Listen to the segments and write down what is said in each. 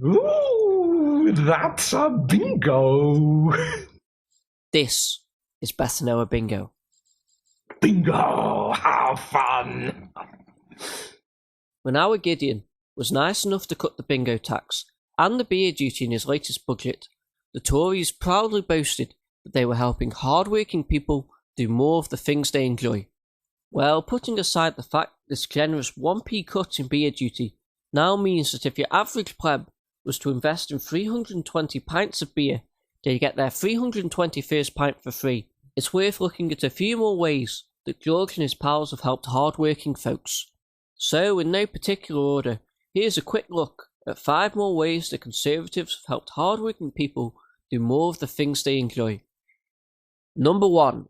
Ooh, that's a bingo! This is Better Know a Bingo. Bingo! Have fun! When our Gideon was nice enough to cut the bingo tax and the beer duty in his latest budget, the Tories proudly boasted that they were helping hard-working people do more of the things they enjoy. Well, putting aside the fact that this generous 1p cut in beer duty now means that if your average pleb was to invest in 320 pints of beer, they'd get their 321st pint for free. It's worth looking at a few more ways that George and his pals have helped hard-working folks. So, in no particular order, here's a quick look at 5 more ways that Conservatives have helped hard-working people do more of the things they enjoy. Number 1.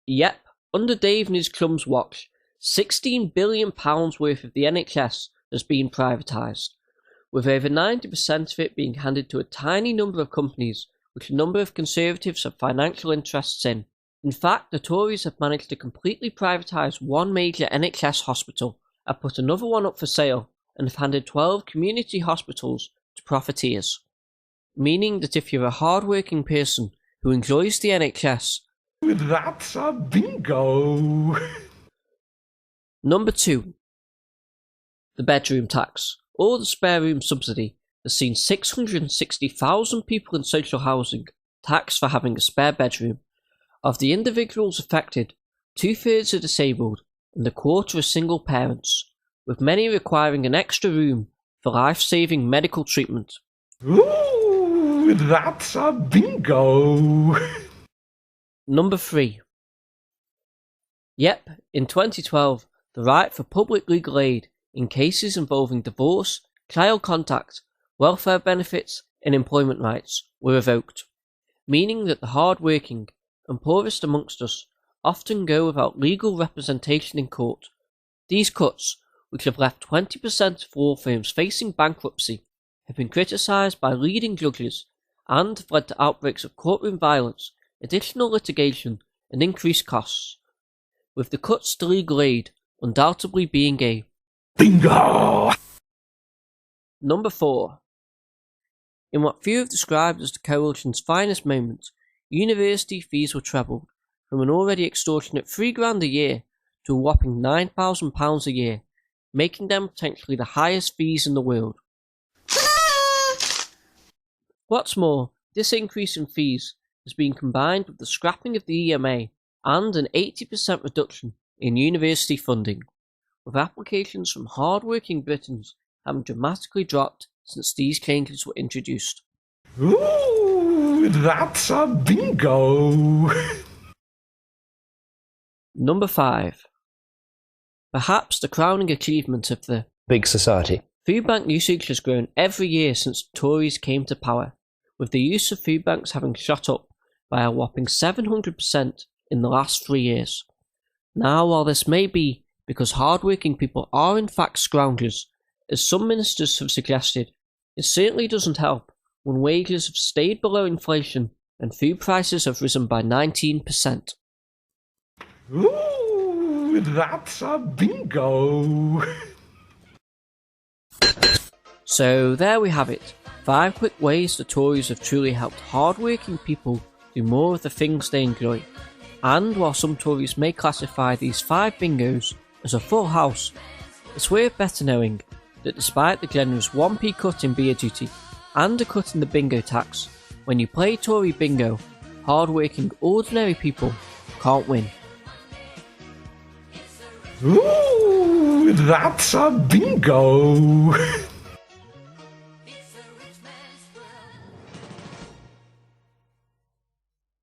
Yep, under Dave and his chums' watch, £16 billion worth of the NHS has been privatised, with over 90% of it being handed to a tiny number of companies which a number of Conservatives have financial interests in. In fact, the Tories have managed to completely privatise one major NHS hospital, have put another one up for sale, and have handed 12 community hospitals to profiteers. Meaning that if you're a hard-working person who enjoys the NHS, that's a bingo! Number 2. The bedroom tax, or the spare room subsidy, has seen 660,000 people in social housing taxed for having a spare bedroom. Of the individuals affected, 2/3 are disabled and 1/4 are single parents, with many requiring an extra room for life-saving medical treatment. Ooh, that's a bingo! Number 3. Yep, in 2012, the right for public legal aid in cases involving divorce, child contact, welfare benefits and employment rights were revoked, meaning that the hard-working and poorest amongst us often go without legal representation in court. These cuts, which have left 20% of law firms facing bankruptcy, have been criticised by leading judges and have led to outbreaks of courtroom violence, additional litigation and increased costs, with the cuts to legal aid undoubtedly being a bingo! Number 4. In what few have described as the coalition's finest moment, university fees were trebled from an already extortionate £3,000 a year to a whopping £9,000 a year, making them potentially the highest fees in the world. What's more, this increase in fees has been combined with the scrapping of the EMA and an 80% reduction in university funding, with applications from hard-working Britons having dramatically dropped since these changes were introduced. Ooh, that's a bingo! Number 5. Perhaps the crowning achievement of the big society. Food bank usage has grown every year since the Tories came to power, with the use of food banks having shot up by a whopping 700% in the last 3 years. Now, while this may be because hard-working people are in fact scroungers, as some ministers have suggested, it certainly doesn't help when wages have stayed below inflation and food prices have risen by 19%. Ooh, that's a bingo! So there we have it, 5 quick ways the Tories have truly helped hard-working people do more of the things they enjoy. And while some Tories may classify these 5 bingos as a full house, it's worth better knowing that despite the generous 1p cut in beer duty and a cut in the bingo tax, when you play Tory bingo, hard-working ordinary people can't win. Ooh, that's a bingo!